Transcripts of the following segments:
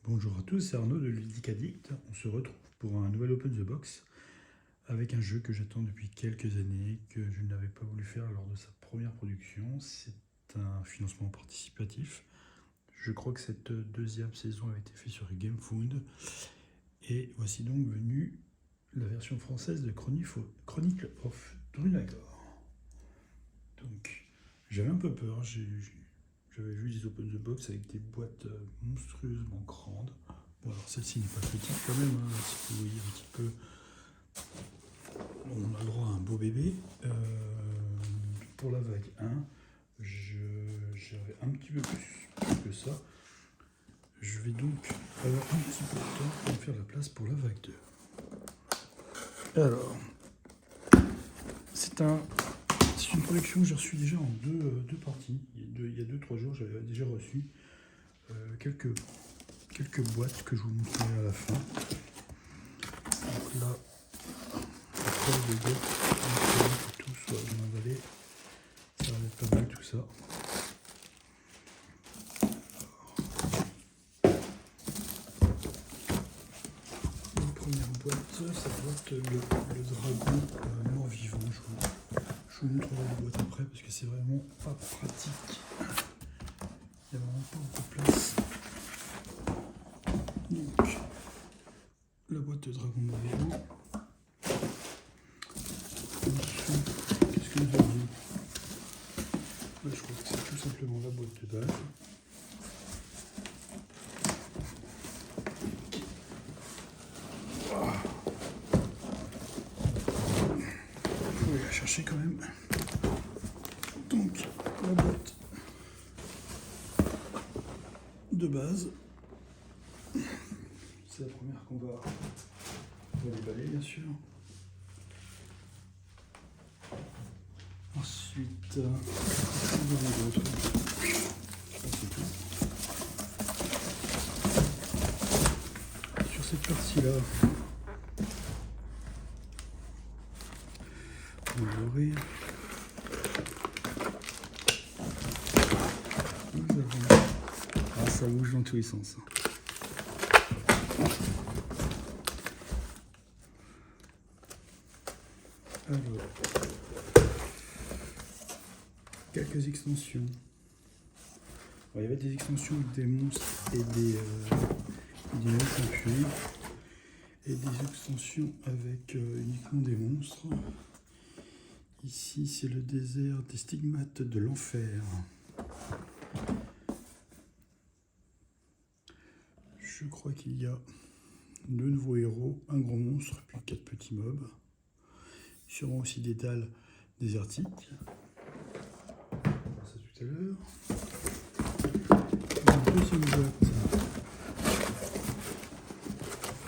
Bonjour à tous, c'est Arnaud de Ludique Addict. On se retrouve pour un nouvel Open the Box avec un jeu que j'attends depuis quelques années, que je n'avais pas voulu faire lors de sa première production. C'est un financement participatif. Je crois que cette deuxième saison avait été faite sur GameFound. Et voici donc venue la version française de Chronicle of Drunagor. Donc, j'avais un peu peur. J'avais vu des Open the Box avec des boîtes monstrueusement grandes. Bon, alors celle-ci n'est pas petite quand même, hein, si vous voyez un petit peu. On a le droit à un beau bébé. Pour la vague 1, j'avais un petit peu plus que ça. Je vais donc avoir un petit peu de temps pour faire la place pour la vague 2. Alors, c'est une collection que j'ai reçue déjà en deux parties. Il y a 2-3 jours, j'avais déjà reçu quelques boîtes que je vous montrerai à la fin. Donc là, après les boîtes, que tout soit bien emballé, ça va être pas mal tout ça. La première boîte, ça doit être le dragon mort-vivant. Je vous montrerai la boîte après parce que c'est vraiment pas pratique. Il n'y a vraiment pas beaucoup de place. Donc, la boîte de dragon mort-vivant. Ensuite, qu'est-ce que nous avons? Là, je crois que c'est tout simplement la boîte de base. Il faut aller la chercher quand même. Donc, la boîte de base. C'est la première qu'on va déballer, bien sûr. Ensuite, c'est tout. Sur cette partie-là, on va l'ouvrir. Nous avons... Ah, ça bouge dans tous les sens. Alors, quelques extensions. Alors, il y avait des extensions avec des monstres et des monstres en cuivre, et des extensions avec uniquement des monstres. Ici, c'est le désert des stigmates de l'enfer. Je crois qu'il y a 2 nouveaux héros, un gros monstre, puis 4 petits mobs. Sûrement aussi des dalles désertiques. On va voir ça tout à l'heure. Une deuxième boîte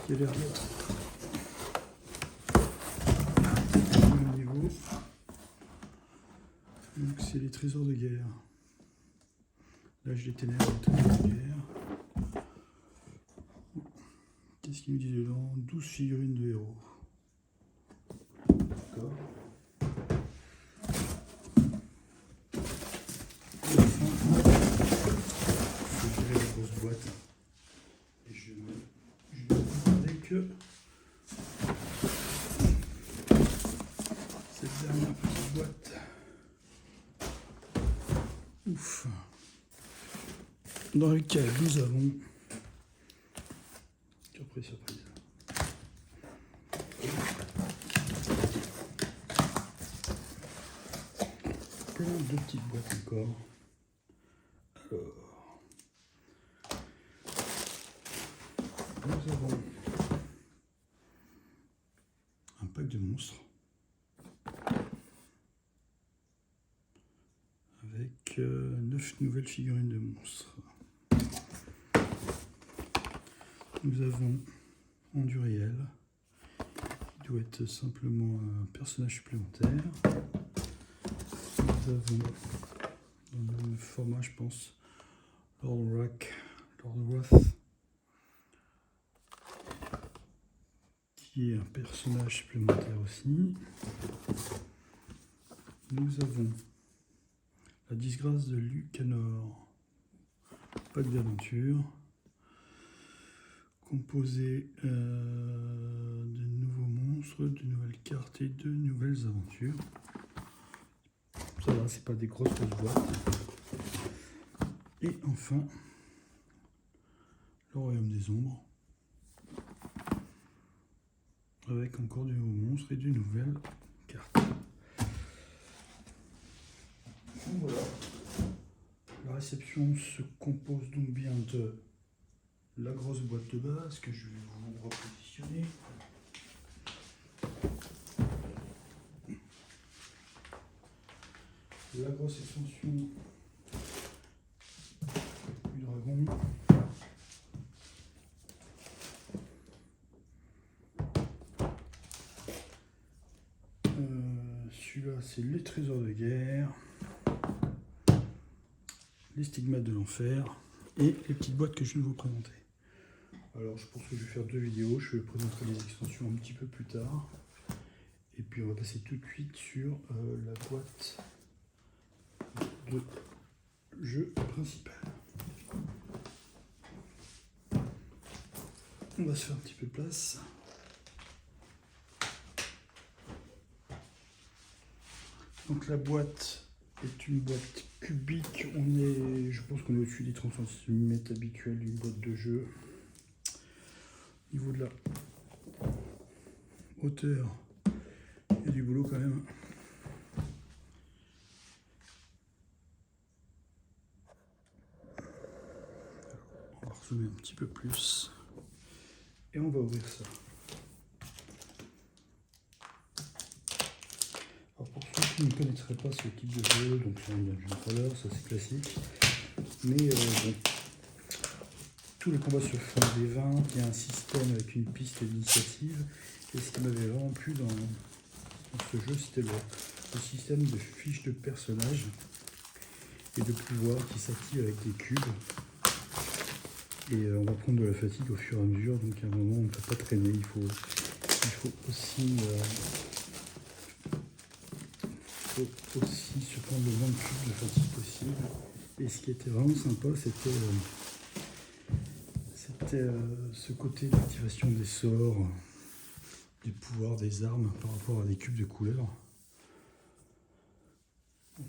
qui a l'air d'être au même niveau. Donc c'est les trésors de guerre. L'âge des ténèbres, les trésors de guerre. Qu'est-ce qu'il nous dit dedans? 12 figurines de héros. D'accord. Et enfin, je vais virer la grosse boîte. Et je vais regarder que cette dernière petite boîte. Ouf. Dans lequel nous avons... Surprise, surprise. Plein de petites boîtes encore. Alors, nous avons un pack de monstres avec 9 nouvelles figurines de monstres. Nous avons Anduriel, qui doit être simplement un personnage supplémentaire. Nous avons, dans le même format, je pense, Lord Wrath, qui est un personnage supplémentaire aussi. Nous avons la disgrâce de Lucanor, pack d'aventure. composé de nouveaux monstres, de nouvelles cartes et de nouvelles aventures. Ça va, c'est pas des grosses boîtes. Et enfin, le royaume des ombres, avec encore de nouveaux monstres et de nouvelles cartes. Donc voilà. La réception se compose donc bien de la grosse boîte de base que je vais vous repositionner. La grosse extension du dragon. Celui-là, c'est les trésors de guerre, les stigmates de l'enfer et les petites boîtes que je viens de vous présenter. Alors, je pense que je vais faire 2 vidéos. Je vais présenter les extensions un petit peu plus tard. Et puis, on va passer tout de suite sur la boîte de jeu principal. On va se faire un petit peu de place. Donc la boîte est une boîte cubique. Je pense qu'on est au-dessus des 30 cm habituels d'une boîte de jeu. Au niveau de la hauteur, il y a du boulot quand même. On va rezoomer un petit peu plus. Et on va ouvrir ça. Alors pour ceux qui ne connaîtraient pas ce type de jeu, donc c'est un Dungeon Crawler, ça c'est classique. Mais bon, tous les combats se font des 20, il y a un système avec une piste d'initiative. Et ce qui m'avait vraiment plu dans ce jeu, c'était le système de fiches de personnages et de pouvoirs qui s'activent avec des cubes. Et on va prendre de la fatigue au fur et à mesure, donc à un moment on ne peut pas traîner, il faut aussi se prendre le moins de cubes de fatigue possible. Et ce qui était vraiment sympa, c'était ce côté d'activation des sorts, des pouvoirs, des armes par rapport à des cubes de couleur. Un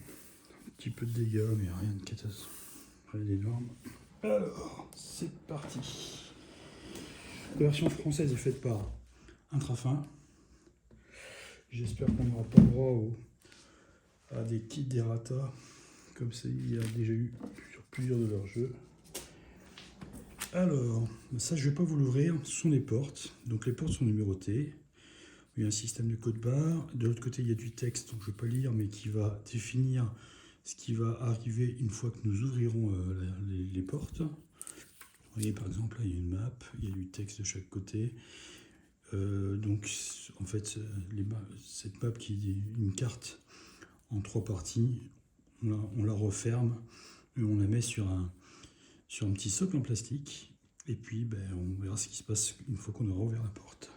petit peu de dégâts, mais rien de catastrophe, rien d'énorme. Alors, c'est parti. La version française est faite par Intrafin. J'espère qu'on n'aura pas le droit à des kits d'errata, comme ça il y a déjà eu sur plusieurs de leurs jeux. Alors, ça je ne vais pas vous l'ouvrir, ce sont les portes. Donc les portes sont numérotées. Il y a un système de code barre. De l'autre côté, il y a du texte, donc je ne vais pas lire, mais qui va définir ce qui va arriver une fois que nous ouvrirons les portes. Vous voyez par exemple, là il y a une map, il y a du texte de chaque côté. Donc en fait, cette map qui est une carte en 3 parties, on la referme et on la met sur un petit socle en plastique. Et puis on verra ce qui se passe une fois qu'on aura ouvert la porte.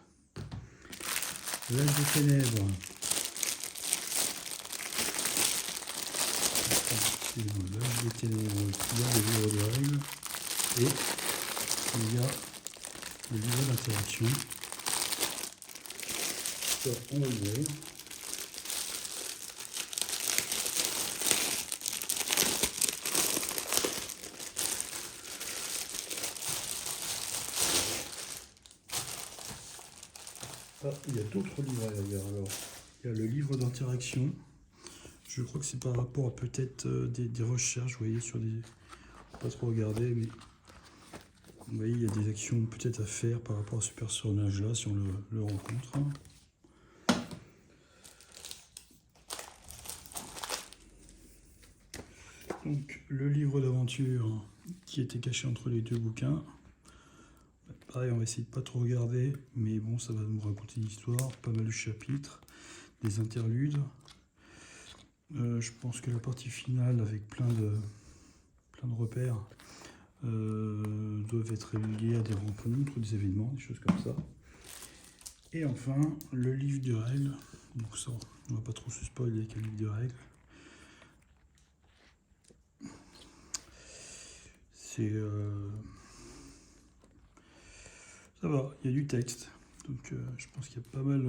L'âge des ténèbres. L'âge des ténèbres, il y a des livres de règles et il y a le livre d'interaction. Ça, on va l'ouvrir. Ah, il y a d'autres livres d'ailleurs. Alors, il y a le livre d'interaction. Je crois que c'est par rapport à peut-être des recherches, vous voyez, sur des... Pas trop regarder, mais vous voyez, il y a des actions peut-être à faire par rapport à ce personnage-là si on le rencontre. Donc, le livre d'aventure qui était caché entre les 2 bouquins. Pareil, on va essayer de pas trop regarder, mais bon, ça va nous raconter une histoire, pas mal de chapitres, des interludes. Je pense que la partie finale, avec plein de repères, doivent être liés à des rencontres, des événements, des choses comme ça. Et enfin, le livre de règles. Donc ça, on va pas trop se spoiler avec un livre de règles. C'est Ça va, il y a du texte. Donc je pense qu'il y a pas mal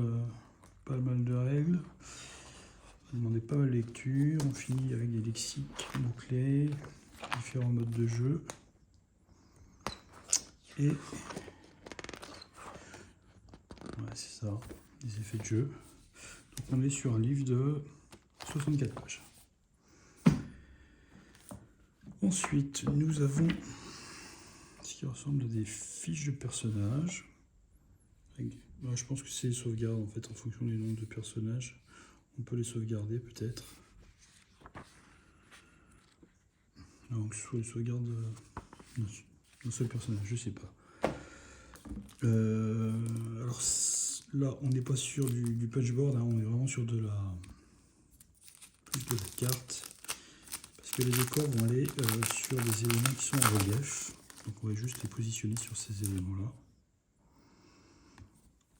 de règles. On va demander pas mal de lecture. On finit avec des lexiques, mots-clés, différents modes de jeu. Et ouais, c'est ça, les effets de jeu. Donc on est sur un livre de 64 pages. Ensuite, nous avons ce qui ressemble à des fiches de personnages. Je pense que c'est les sauvegardes en fait en fonction du nombre de personnages. On peut les sauvegarder peut-être. Donc soit les sauvegardes d'un seul personnage, je sais pas. Alors là, on n'est pas sur du punchboard, hein, on est vraiment sur de la carte. Parce que les décors vont aller sur des éléments qui sont en relief. Donc on va juste les positionner sur ces éléments-là.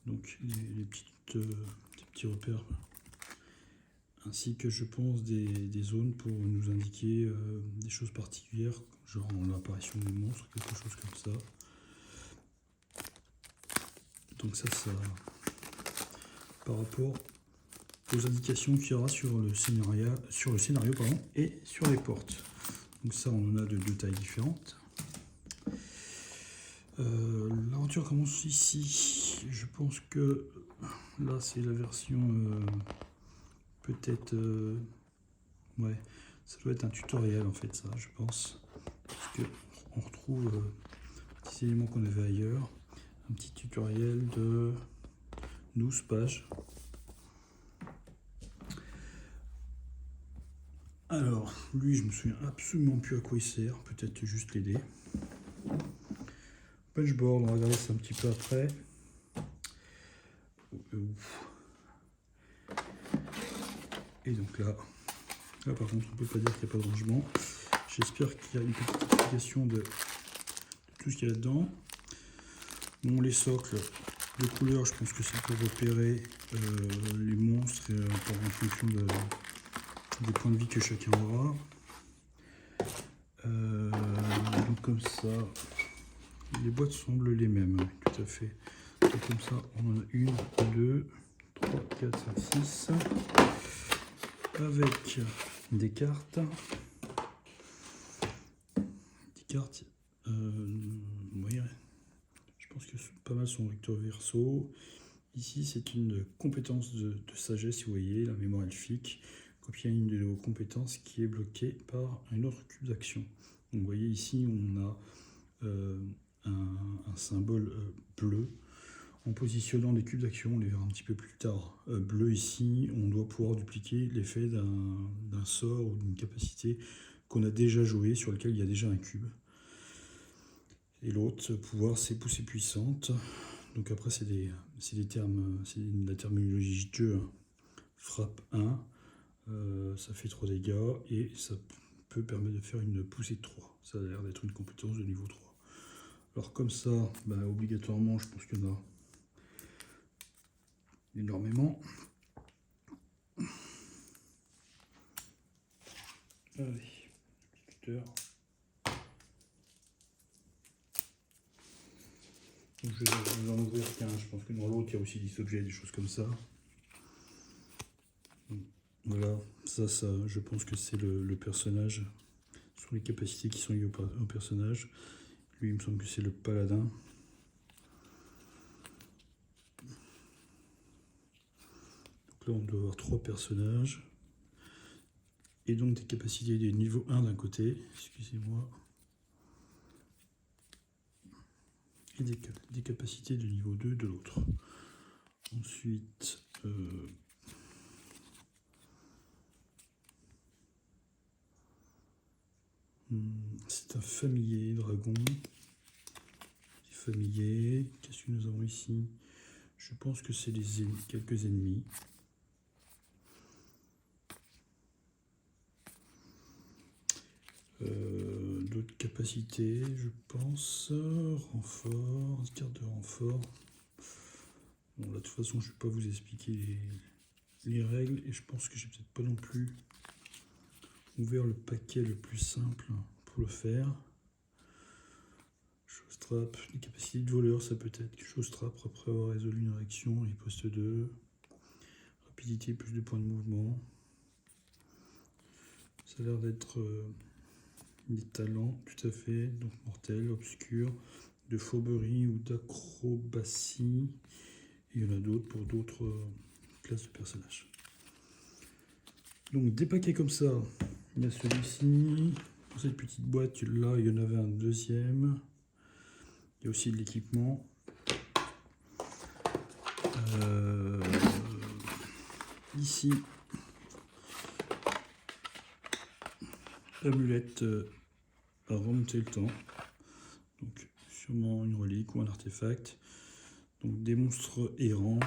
Donc les petits repères, ainsi que je pense des zones pour nous indiquer des choses particulières, genre l'apparition des monstres, quelque chose comme ça. Donc ça par rapport aux indications qu'il y aura sur le scénario et sur les portes. Donc ça, on en a de deux tailles différentes. L'aventure commence ici. Je pense que là, c'est la version peut-être... ouais, ça doit être un tutoriel en fait, ça, je pense. Parce qu'on retrouve des petits éléments qu'on avait ailleurs. Un petit tutoriel de 12 pages. Alors, lui, je me souviens absolument plus à quoi il sert. Peut-être juste l'aider. Punchboard, on va regarder ça un petit peu après. Et donc là par contre, on peut pas dire qu'il n'y a pas de rangement. J'espère qu'il y a une petite explication de tout ce qu'il y a là-dedans. Bon, les socles de couleur, je pense que c'est pour repérer les monstres en fonction des points de vie que chacun aura. Donc comme ça, les boîtes semblent les mêmes, tout à fait. Donc comme ça, on en a 1, 2, 3, 4, 5, 6. Avec des cartes. Oui, je pense que pas mal sont recto verso. Ici, c'est une compétence de sagesse, si vous voyez, la mémoire elfique. Copier une de vos compétences qui est bloquée par un autre cube d'action. Donc, vous voyez ici, on a un symbole bleu. En positionnant des cubes d'action, on les verra un petit peu plus tard. Bleu ici, on doit pouvoir dupliquer l'effet d'un sort ou d'une capacité qu'on a déjà joué, sur lequel il y a déjà un cube. Et l'autre pouvoir, c'est poussée puissante. Donc après, c'est des termes, c'est de la terminologie de jeu. Frappe 1, ça fait 3 dégâts et ça peut permettre de faire une poussée de 3. Ça a l'air d'être une compétence de niveau 3. Alors comme ça, obligatoirement, je pense qu'il y en a énormément. Allez, tuteur. Donc je vais en ouvrir qu'un. Je pense que dans l'autre, il y a aussi des objets, des choses comme ça. Voilà, ça je pense que c'est le personnage, sur les capacités qui sont liées au personnage. Lui, il me semble que c'est le paladin. Donc là, on doit avoir 3 personnages. Et donc des capacités de niveau 1 d'un côté, excusez-moi. Et des capacités de niveau 2 de l'autre. Ensuite, c'est un familier dragon. Familier. Qu'est-ce que nous avons ici? Je pense que c'est quelques ennemis. D'autres capacités, je pense. Renfort, carte de renfort. Bon, là, de toute façon, je ne vais pas vous expliquer les règles et je pense que j'ai peut-être pas non plus ouvert le paquet le plus simple pour le faire. Chose trap, les capacités de voleur, ça peut être chose trap après avoir résolu une réaction, riposte 2, rapidité, plus de points de mouvement. Ça a l'air d'être des talents, tout à fait, donc mortel, obscur, de fauberie ou d'acrobatie. Il y en a d'autres pour d'autres classes de personnages. Donc des paquets comme ça, il y a celui-ci, dans cette petite boîte là il y en avait un deuxième, il y a aussi de l'équipement. Ici, amulette à remonter le temps, donc sûrement une relique ou un artefact, donc des monstres errants.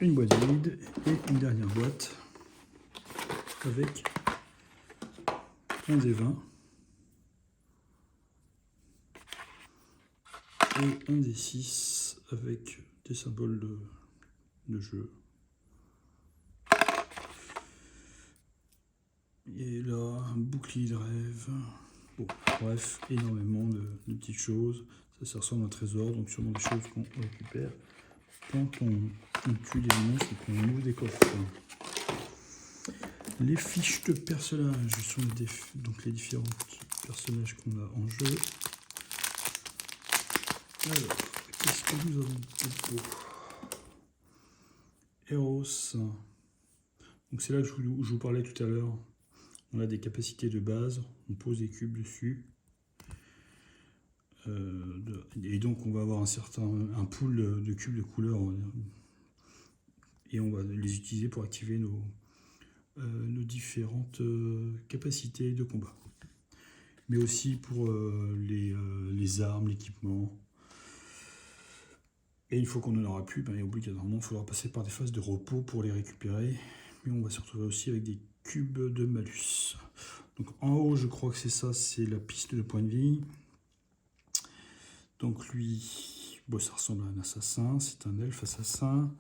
Une boîte vide et une dernière boîte avec un des 20 et un des 6 avec des symboles de jeu. Et là, un bouclier de rêve. Bon, bref, énormément de petites choses. Ça ressemble à un trésor, donc sûrement des choses qu'on récupère quand on tue des monstres et qu'on ouvre des coffres. Les fiches de personnages sont donc les différents personnages qu'on a en jeu. Alors, qu'est-ce que nous avons? Eros. Donc c'est là que je vous parlais tout à l'heure. On a des capacités de base, on pose des cubes dessus. Et donc on va avoir un pool de cubes de couleurs et on va les utiliser pour activer nos différentes capacités de combat. Mais aussi pour les armes, l'équipement. Et une fois qu'on n'en aura plus, obligatoirement il faudra passer par des phases de repos pour les récupérer. Mais on va se retrouver aussi avec des cubes de malus. Donc en haut, je crois que c'est ça, c'est la piste de points de vie. Donc lui, bon, ça ressemble à un assassin, c'est un elfe assassin.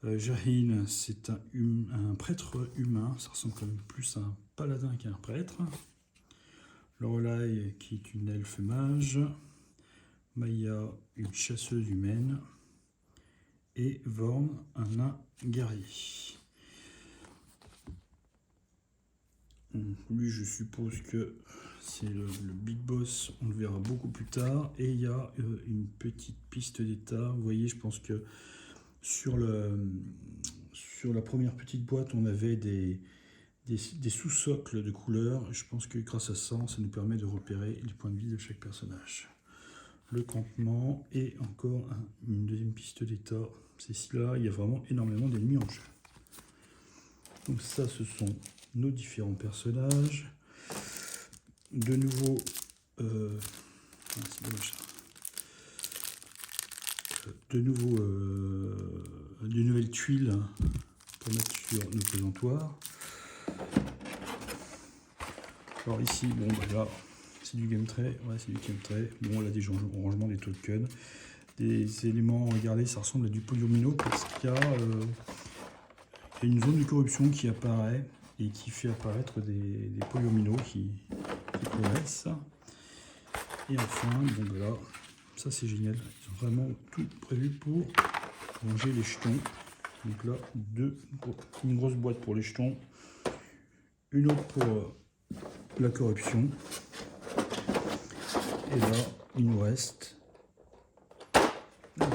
Jahin, c'est un prêtre humain, ça ressemble quand même plus à un paladin qu'à un prêtre. Lorelai, qui est une elfe mage. Maya, une chasseuse humaine. Et Vorn, un nain guerrier. Lui, je suppose que c'est le big boss, on le verra beaucoup plus tard. Et il y a une petite piste d'état. Vous voyez, je pense que sur la première petite boîte, on avait des sous-socles de couleurs. Je pense que grâce à ça, ça nous permet de repérer les points de vie de chaque personnage. Le campement et encore une deuxième piste d'état. C'est ici-là, il y a vraiment énormément d'ennemis en jeu. Donc ça, ce sont nos différents personnages. De nouveau, c'est dommage. De nouveau, des nouvelles tuiles pour mettre sur nos présentoirs. Alors ici, bon, là, c'est du game tray. Ouais, c'est du game tray. Bon, là, des rangements, des tokens. Des éléments, regardez, ça ressemble à du polyomino parce qu'il y a une zone de corruption qui apparaît et qui fait apparaître des polyomino qui progressent. Et enfin, bon, là, ça c'est génial. Ils ont vraiment tout prévu pour ranger les jetons. Donc là, une grosse boîte pour les jetons, une autre pour la corruption. Et là, il nous reste. Alors,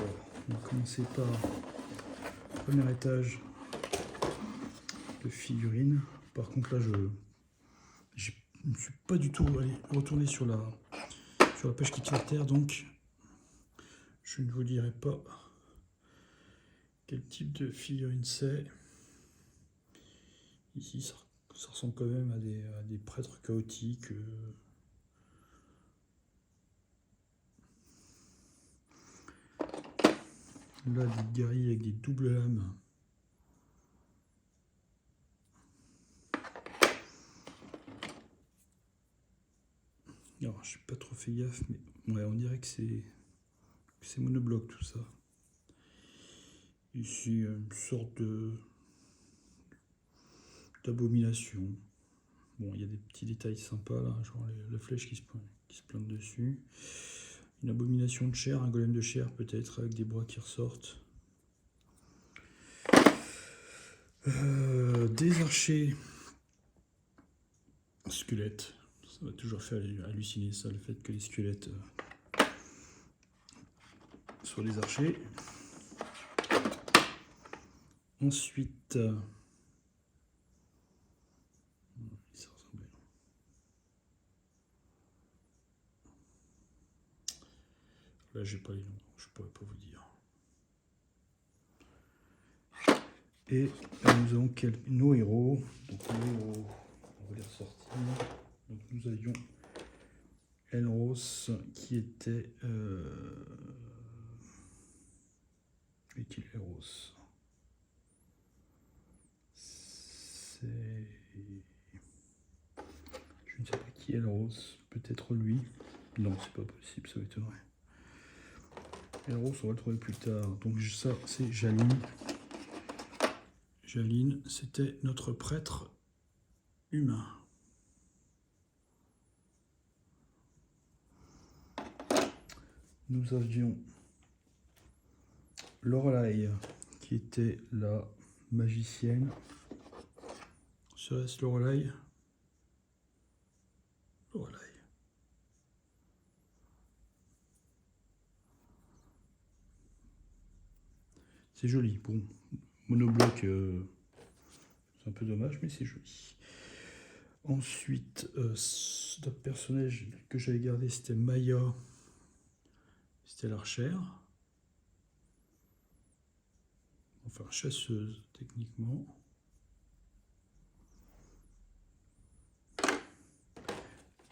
on va commencer par le premier étage de figurines. Par contre, là, je ne suis pas du tout retourné sur la page Kickstarter, donc je ne vous dirai pas quel type de figurine c'est. Ici, ça ressemble quand même à des prêtres chaotiques. Là, des guerriers avec des doubles lames. Alors, je n'ai pas trop fait gaffe, mais ouais, on dirait que c'est monobloc tout ça. Ici, une sorte d'abomination. Bon, il y a des petits détails sympas là, genre la flèche qui se plante dessus. Une abomination de chair, un golem de chair peut-être, avec des bras qui ressortent. Des archers squelettes. Ça va toujours faire halluciner ça, le fait que les squelettes soient des archers. Ensuite, ça ressemblait. Là, j'ai pas les noms, je pourrais pas vous dire. Et nous avons nos héros. Donc nos héros, on va les ressortir. Donc nous avions Elros qui était Elros. C'est, je ne sais pas qui est Elros. Peut-être lui. Non, c'est pas possible, ça m'étonnerait. Elros, on va le trouver plus tard. Donc ça, c'est Jaline. Jaline, c'était notre prêtre humain. Nous avions Lorelai, qui était la magicienne. Serait-ce Lorelai? Lorelai. C'est joli. Bon, monobloc, c'est un peu dommage, mais c'est joli. Ensuite, d'autres personnages que j'avais gardé, c'était Maya. C'était l'archère. Enfin, chasseuse, techniquement.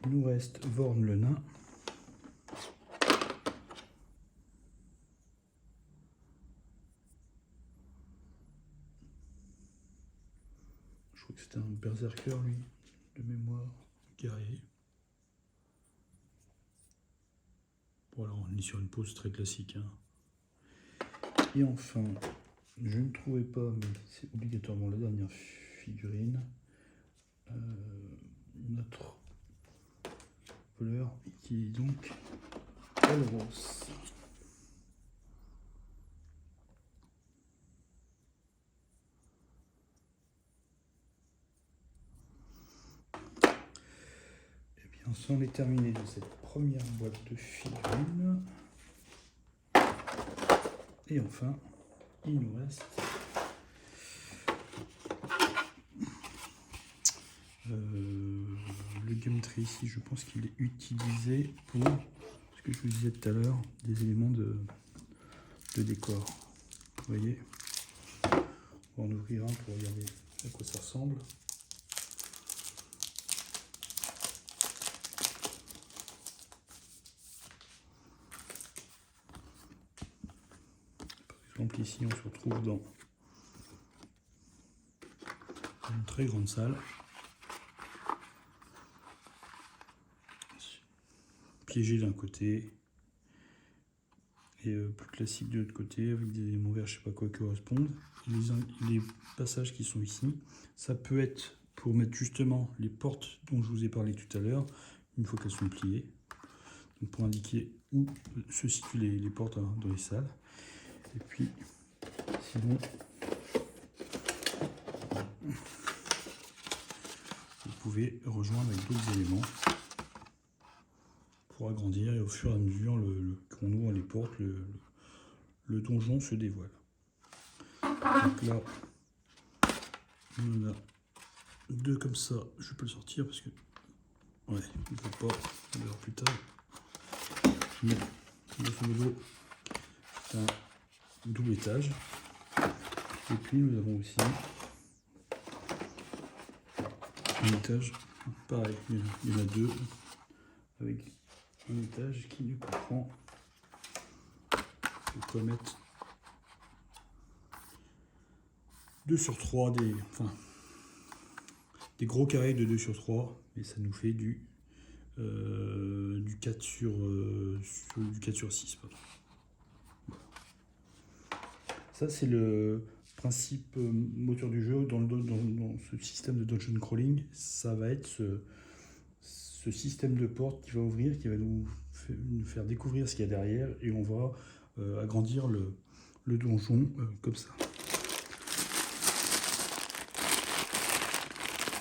Il nous reste Vorn le nain. Je crois que c'était un berserker, lui, de mémoire, guerrier. Bon, alors on est sur une pose très classique. Hein. Et enfin, je ne trouvais pas, mais c'est obligatoirement la dernière figurine. Notre voleur, qui est donc Elros. Et bien, c'en est terminé de cette première boîte de figurines. Et enfin, il nous reste le Gumtree ici. Je pense qu'il est utilisé pour ce que je vous disais tout à l'heure, des éléments de décor. Vous voyez, on va en ouvrir un pour regarder à quoi ça ressemble. Par exemple, ici, on se retrouve dans une très grande salle. Piégé d'un côté et plus classique de l'autre côté avec des éléments verts, je sais pas quoi correspondent. Les passages qui sont ici, ça peut être pour mettre justement les portes dont je vous ai parlé tout à l'heure, une fois qu'elles sont pliées, donc pour indiquer où se situent les portes dans les salles. Et puis sinon, vous pouvez rejoindre avec d'autres éléments pour agrandir, et au fur et à mesure qu'on ouvre les portes, le donjon se dévoile. Donc là, on en a deux comme ça. Je peux le sortir parce que ouais, il ne faut pas, on verra plus tard. Mais grosso modo, c'est un double étage. Et puis nous avons aussi un étage, pareil, il y en a deux, avec un étage qui nous comprend, on peut mettre 2 sur 3, des gros carrés de 2 sur 3, et ça nous fait du 4 sur 6. Voilà. Ça c'est le principe moteur du jeu dans ce système de dungeon crawling, ça va être ce système de porte qui va ouvrir, qui va nous faire découvrir ce qu'il y a derrière, et on va agrandir le donjon comme ça.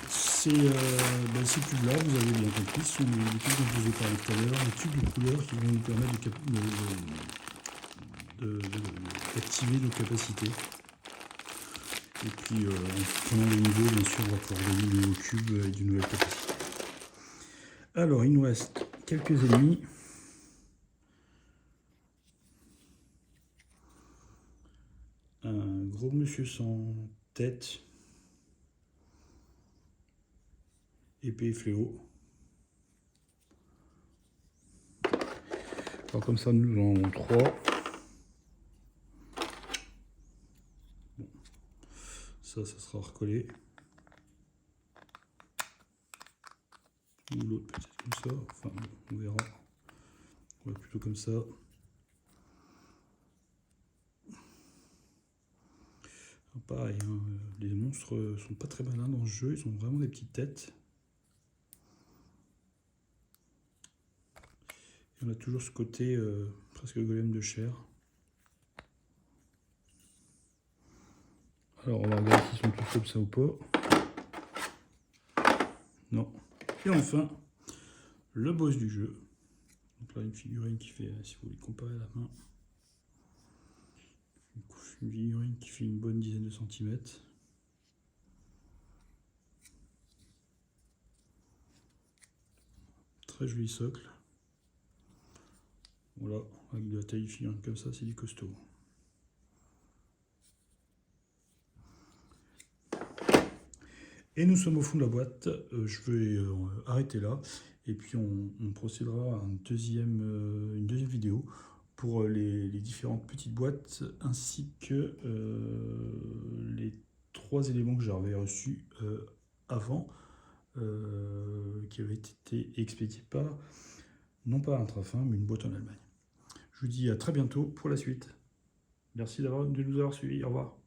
Ces tubes-là, vous avez bien compris, ce sont les tubes dont je vous ai parlé tout à l'heure, les tubes de couleur qui vont nous permettre d'activer nos capacités. Et puis, en prenant les niveaux, bien sûr, on va pouvoir gagner de nouveaux cubes et de nouvelles capacités. Alors, il nous reste quelques ennemis. Un gros monsieur sans tête. Épée et fléau. Alors comme ça, nous en avons 3. Bon. Ça sera recollé. Ou l'autre peut-être comme ça. Enfin, on verra. On va plutôt comme ça. Alors, pareil, hein, les monstres sont pas très malins dans ce jeu. Ils ont vraiment des petites têtes. Et on a toujours ce côté presque golem de chair. Alors on va regarder s'ils sont tous comme ça ou pas. Non. Et enfin, le boss du jeu. Donc là, une figurine qui fait, si vous voulez comparer à la main, une figurine qui fait une bonne dizaine de centimètres. Très joli socle. Voilà, avec de la taille de figurine comme ça, c'est du costaud. Et nous sommes au fond de la boîte. Je vais arrêter là. Et puis on procédera à une deuxième vidéo pour les différentes petites boîtes ainsi que les 3 éléments que j'avais reçus avant, qui avaient été expédiés par, non pas un Intrafin, mais une boîte en Allemagne. Je vous dis à très bientôt pour la suite. Merci de nous avoir suivis. Au revoir.